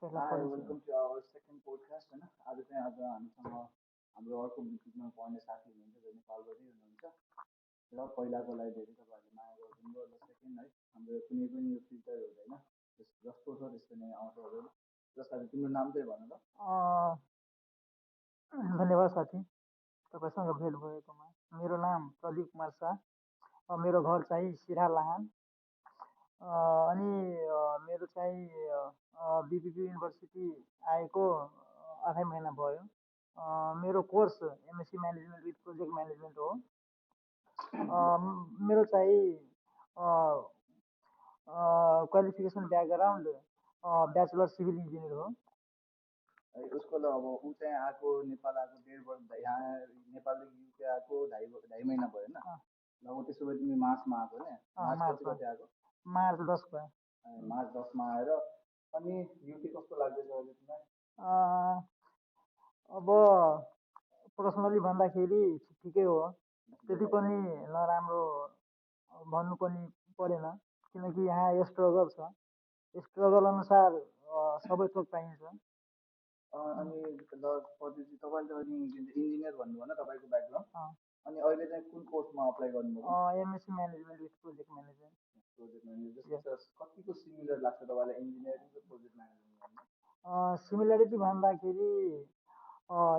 Hi, welcome to our second podcast होइन आज चाहिँ हामीसँग हाम्रो अर्को विकिपीमा पढ्ने साथी हुनुहुन्छ जो नेपालबाटै हुनुहुन्छ र पहिलाकोलाई धेरै तपाईँहरूले माया गरिदिनु भयो र सेकेन्ड है हाम्रो कुनै पनि यो फिल्टर हुँदैन जस्तो छ त्यस्तो नै आउँछ होला र साथी तिम्रो नाम चाहिँ भन ल धन्यवाद साथी तपाईँसँग भेट भएकोमा। मेरो नाम प्रदीप कुमार शाह, मेरो घर चाहिँ सिरा लाहान, अनि मेरो चाहिँ बिपिपी युनिभर्सिटी आएको आधै महिना भयो। मेरो course MSc management with project management हो। मेरो चाहिँ qualification background bachelor civil engineer हो। उसको ल अब ऊ चाहिँ आएको नेपाल आएको 1.5 वर्ष यहाँ नेपालदेखि युके आएको 2.5 महिना भयो होइन ल ऊ त्यसो भए तिमी मार्चमा आएको होइन मार्च कति आएको मार्च 10 भयो। मार्च 10मा आएर अनि युके कस्तो लाग्दैछ अहिले तिमीलाई? अब पर्सनली भन्दाखेरि ठिकै हो, त्यति पनि नराम्रो भन्नु पनि परेन, किनकि यहाँ स्ट्रगल छ। स्ट्रगल अनुसार सबै थोक पाइन्छ। अनि ल प्रदीपजी तपाईँले त अनि इन्जिनियर भन्नुभयो न तपाईँको ब्याकग्राउन्ड, अनि अहिले चाहिँ कुन कोर्समा अप्लाई गर्नुभयो? MSc management with project management. कतिको सिमिलर लाग्छ तपाईँलाई इन्जिनियरिङ र प्रोजेक्ट म्यानेजमेन्ट? सिमिलरिटी भन्दाखेरि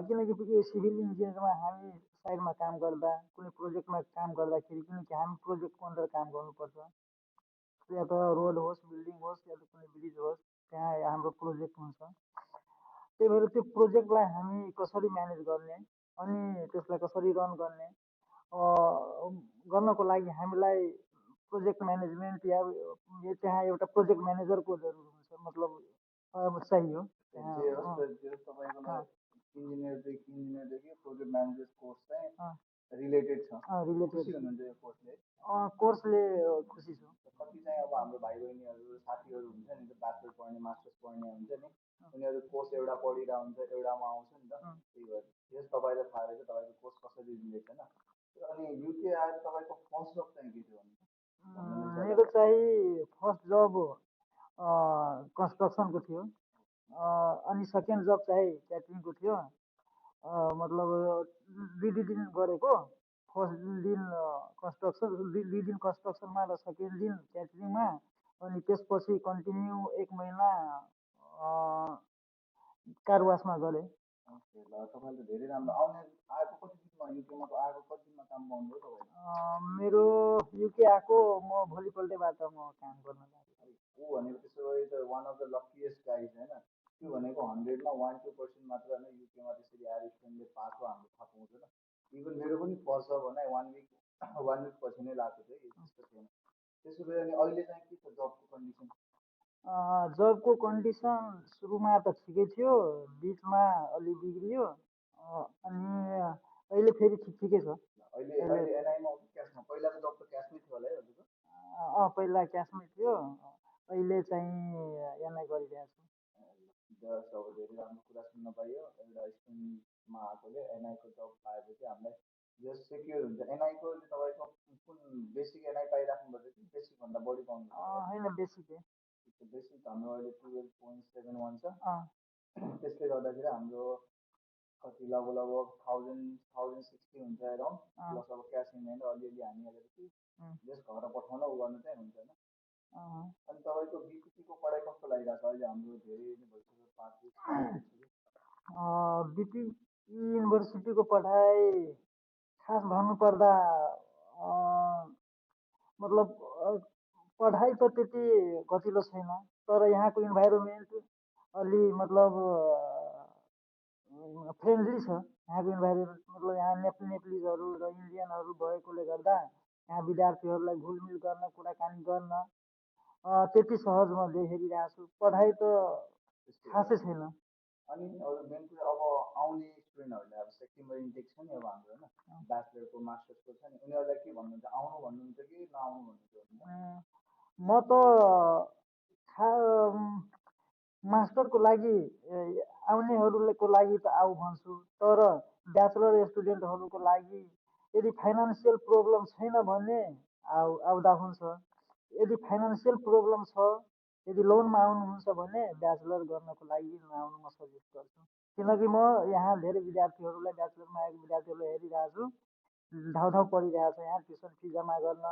किनकि सिभिल इन्जिनियरमा हामी साइडमा काम गर्दा कुनै प्रोजेक्टमा काम गर्दाखेरि किनकि हामी प्रोजेक्टको अन्डर काम गर्नुपर्छ, या त रोड होस्, बिल्डिङ होस्, या त कुनै ब्रिज होस्, त्यहाँ हाम्रो प्रोजेक्ट हुन्छ। त्यही भएर त्यो प्रोजेक्टलाई हामी कसरी म्यानेज गर्ने अनि त्यसलाई कसरी रन गर्ने गर्नको लागि हामीलाई प्रोजेक्ट म्यानेजमेन्ट या त्यहाँ एउटा प्रोजेक्ट म्यानेजरको जरुर हुन्छ, मतलब चाहियो। इन्जिनियरदेखि प्रोजेक्ट म्यानेजर कोर्स चाहिँ रिलेटेड छ, खुसी हुनुहुन्छ यो कोर्सले? कोर्सले खुसी छु। कति चाहिँ अब हाम्रो भाइ बहिनीहरू साथीहरू हुन्छ नि त ब्याचलर पढ्ने मास्टर्स पढ्ने हुन्छ नि, उनीहरू कोर्स एउटा पढिरहेको हुन्छ एउटामा आउँछ नि त, त्यही भएर यस तपाईँलाई थाहा रहेछ तपाईँको कोर्स कसरी रिलेट होइन। अनि युके आएर तपाईँको फर्स्ट जब चाहिँ के थियो? मेरो चाहिँ फर्स्ट जब कन्स्ट्रक्सनको थियो, अनि सेकेन्ड जब चाहिँ क्याटरिङको थियो। मतलब 2 दिन गरेको, फर्स्ट दिन कन्स्ट्रक्सन, 2 दिन कन्स्ट्रक्सनमा र सेकेन्ड दिन क्याटरिङमा, अनि त्यसपछि कन्टिन्यू 1 महिना कारवासमा गरेँ। तपाईँले धेरै राम्रो आउने आएको कति दिनमा युकेमा आएको कति दिनमा काम पाउनुभयो तपाईँ? मेरो युके आएको म भोलिपल्टैबाट म काम गर्न लागेँ। ऊ भनेको त्यसो भए त one of the luckiest guys होइन, त्यो भनेको 100मा 1-2% मात्र होइन युकेमा त्यसरी आएर स्टुडेन्टले पाएको हाम्रो थाहा पाउँछ न। इभन मेरो पनि फर्स्ट जब भने 1 विक पछि नै लागेको थियो, त्यस्तो थिएन। त्यसो भए अनि अहिले चाहिँ के छ जबको कन्डिसन? जबको कन्डिसन सुरुमा त ठिकै थियो, बिचमा अलि बिग्रियो, अनि अहिले फेरि ठिकै छ। अहिले एनआईमा हो कि क्यासमा? पहिलाको जब त क्यासमै थियो होला है हजुरको? पहिला क्यासमै थियो, अहिले चाहिँ एनआई गरिरहेको छु। अब धेरै राम्रो कुरा सुन्न पाइयो, एउटा स्टुडेन्टमा आएकोले एनआईको जब पाएपछि हामीलाई जस सेक्योर हुन्छ। एनआईको तपाईँको कुन बेसिक एनआई पाइराख्नुपर्छ कि बेसिकभन्दा बढी पाउनु? होइन, बेसिकै। बेसिक हाम्रो अहिले 12.71 छ, त्यसले गर्दाखेरि हाम्रो कति लगभग 1060 हुन्छ एराउन्ड, प्लस अब क्यास इनह्यान्ड अलिअलि हानिहालेपछि जस घर पठाउन उ गर्नु चाहिँ हुन्छ होइन। अनि तपाईँको बिपिपीको पढाइ कस्तो लागिरहेको छ अहिले? हाम्रो धेरै नै भइसक्यो, 5 वर्ष। बिपी युनिभर्सिटीको पढाइ खास भन्नुपर्दा मतलब पढाइ त त्यति गतिलो छैन, तर यहाँको इन्भाइरोमेन्ट अलि मतलब फ्रेन्डली छ। यहाँको इन्भाइरोमेन्ट मतलब यहाँ नेप्लिजहरू र इन्डियनहरू भएकोले गर्दा यहाँ विद्यार्थीहरूलाई घुलमिल गर्न, कुराकानी गर्न त्यति सहज म देखिरहेको छु। पढाइ त खासै छैन। अनि मेन कुरा अब आउने स्टुडेन्टहरूलाई अब सेप्टेम्बर इन्टेक छ नि अब हाम्रो होइन, ब्याचलरको मास्टर्सको छ नि, उनीहरूलाई के भन्नुहुन्छ? आउनु भन्नुहुन्छ कि नआउनु भन्नुहुन्छ? म त मास्टरको लागि आउनेहरूको लागि त आऊ भन्छु, तर ब्याचलर स्टुडेन्टहरूको लागि यदि फाइनेन्सियल प्रब्लम छैन भने आउँदा हुन्छ। यदि फाइनेन्सियल प्रब्लम छ यदि लोनमा आउनुहुन्छ भने ब्याचलर गर्नको लागि नआउनु म सजेस्ट गर्छु। किनकि म यहाँ धेरै विद्यार्थीहरूलाई ब्याचलरमा आएको विद्यार्थीहरूलाई हेरिरहेको छु, धाउधाउ परिरहेको छ यहाँ ट्युसन फी जम्मा गर्न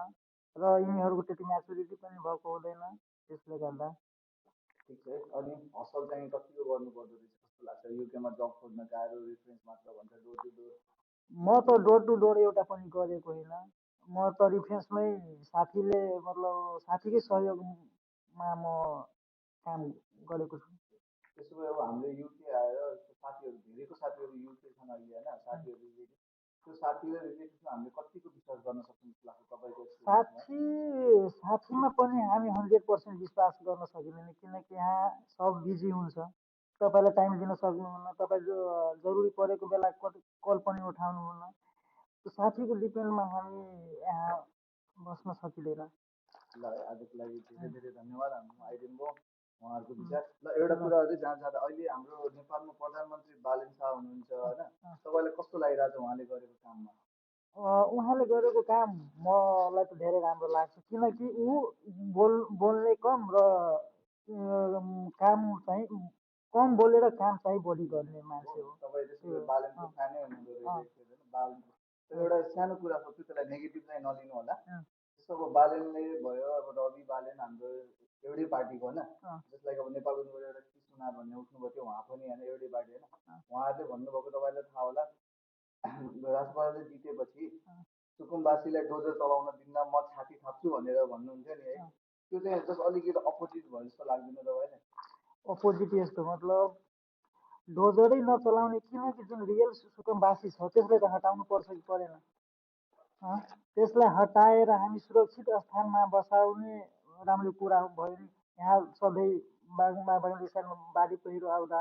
र यिनीहरूको त्यति म्याचुरिटी पनि भएको हुँदैन। त्यसले गर्दा ठिक छ। अनि हसल चाहिँ कतिको गर्नुपर्दो रहेछ कस्तो लाग्छ? युकेमा जब खोज्न गाह्रो, रेफरेन्स मात्र भन्छ, डोर टु डोर। म त डोर टु डोर एउटा पनि गरेको होइन। म त रिफ्रेन्समै साथीले मतलब साथीकै सहयोगमा म काम गरेको छु। त्यसो भए अब हाम्रो युके आएर साथीहरू धेरैको साथीहरू युके छन् अहिले होइन, साथीहरू रिलेटिभ, त्यो साथी र रिलेटिभमा हामीले कतिको विश्वास गर्न सक्छौँ जस्तो लाग्छ तपाईँको एक्सपिरियन्समा? साथीमा पनि हामी 100% विश्वास गर्न सकिँदैन, किनकि यहाँ सब बिजी हुन्छ। तपाईँलाई टाइम दिन सक्नुहुन्न, तपाईँ जरुरी परेको बेला कल पनि उठाउनुहुन्न। त्यो साथीको डिपेन्डमा हामी यहाँ बस्न सकिँदैन। ल आजको लागि धेरै धेरै धन्यवाद। हाम्रो आइदिनु भयो उहाँहरूको विचार। ल एउटा कुरा अझै जहाँ जाँदा अहिले हाम्रो नेपालमा प्रधानमन्त्री बालेन शाह हुनुहुन्छ होइन, तपाईँलाई कस्तो लागिरहेको छ उहाँले गरेको काममा? उहाँले गरेको काम मलाई त धेरै राम्रो लाग्छ, किनकि ऊ बोल्ने कम र काम चाहिँ कम बोलेर काम चाहिँ बढी गर्ने मान्छे हो। तपाईँ त्यसको बालेनको फ्यानै हुनुहुँदो रहेछ बालेन। एउटा सानो कुरा सोध्छु, त्यसलाई नेगेटिभ चाहिँ नलिनु होला। जस्तो अब बालेनले भयो, अब रवि बालेन हाम्रो एउटै पार्टीको होइन, जसलाई अब नेपालको एउटा कृष्ण भन्ने उठ्नुभयो थियो, उहाँ पनि होइन एउटै पार्टी होइन। उहाँहरूले भन्नुभएको तपाईँलाई थाहा होला, राजपालले जितेपछि सुकुमवासीलाई डोजर चलाउन दिन्न, म छाती थाप्छु भनेर भन्नुहुन्थ्यो नि है, त्यो चाहिँ जस्ट अलिकति अपोजिट भयो जस्तो लाग्दैन तपाईँलाई? अपोजिट यस्तो मतलब डोजरै नचलाउने, किनकि जुन रियल सुकुमवासी छ त्यसलाई त हटाउनु पर्छ कि परेन? त्यसलाई हटाएर हामी सुरक्षित स्थानमा बसाउने राम्रो कुरा भयो नि। यहाँ सधैँ बागमती साइडमा बाढी पहिरो आउँदा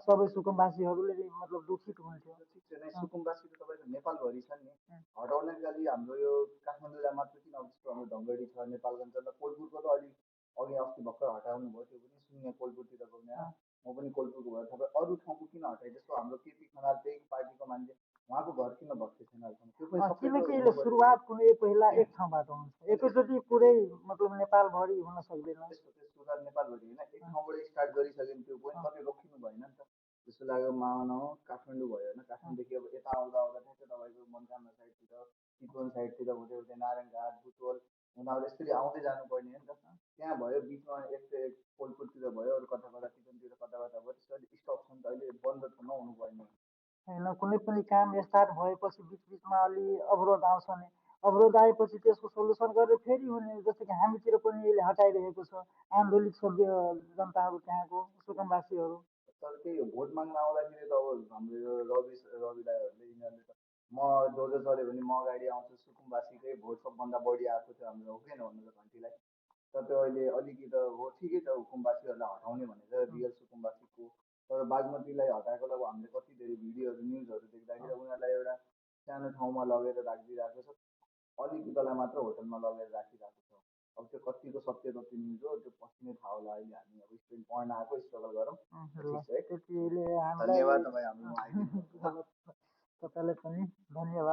सबै सुकुमवासीहरूले मतलब दुखित हुन्थ्यो। ठिक छ नि, सुकुमवासी त तपाईँको नेपालभरि छन् नि, हटाउनको लागि हाम्रो यो काठमाडौँलाई मात्र किन? जस्तो हाम्रो ढङ्गडी छ, नेपालगञ्ज छ, कोलपुरको त अलिक अघि अस्ति भर्खर हटाउनु भयो, त्यो पनि शून्य कोलपुरतिरको पनि होइन, म पनि कोलपुरको भयो। तपाईँ अरू ठाउँको किन हटाइ? जस्तो हाम्रो केपी खनाल त्यही पार्टीको मान्छे, उहाँको घर किन भएको छैन अहिलेसम्म? त्यो पनि किनकि यसले सुरुवात कुनै पहिला एक ठाउँबाट हुन्छ, एकैचोटि पुरै मतलब नेपालभरि हुन सक्दैन। सुरुवात नेपालभरि होइन, एक ठाउँबाट स्टार्ट गरिसक्यो त्यो पनि कतै रोकिनु भएन नि त। जस्तो लाग्यो मानौ काठमाडौँ भयो होइन, काठमाडौँदेखि अब यता आउँदा आउँदा ठ्याक्कै तपाईँको मनकामना साइडतिर, चितवन साइडतिर हुँदै हुँदै नारायणघाट, बुटवल उनीहरू यसरी आउँदै जानुपर्ने हो नि त। त्यहाँ भयो बिचमा एक कोलपुरतिर भयो, अरू कता कता चितवनतिर कता कता भयो, त्यसरी स्टप छ नि त, अहिले बन्द त नहुनु पर्ने होइन। कुनै पनि काम स्टार्ट भएपछि बिचमा अलि अवरोध आउँछ नि, अवरोध आएपछि त्यसको सोल्युसन गरेर फेरि हुने। जस्तो कि हामीतिर पनि यसले हटाइरहेको छ आन्दोलित सभ्य जनताहरू, त्यहाँको सुकुमवासीहरू। तर त्यही हो, भोट माग्न आउँदाखेरि त अब हाम्रो यो रवि दाईहरूले यिनीहरूले त म डोजर चल्यो भने म अगाडि आउँछु, सुकुमवासीकै भोट सबभन्दा बढी आएको थियो हाम्रो, हो किन भन्नु त घन्टीलाई। तर त्यो अहिले अलिकति त हो, ठिकै छ हुकुमवासीहरूलाई हटाउने भनेर रियल सुकुमवासीको, तर बागमतीलाई हटाएको अब हामीले कति धेरै भिडियोहरू न्युजहरू देख्दाखेरि उनीहरूलाई एउटा सानो ठाउँमा लगेर राखिदिइरहेको छ, अलिकतिलाई मात्र होटलमा लगेर राखिरहेको छ। अब त्यो कतिको सत्य कति न्युज हो त्यो पछि नै थाहा होला। अहिले हामी अब स्टुडेन्ट पढ्न आएको, स्ट्रगल गरौँ। ठिक छ है, धन्यवाद तपाईँ हाम्रो आइदिनु। तपाईँलाई पनि धन्यवाद।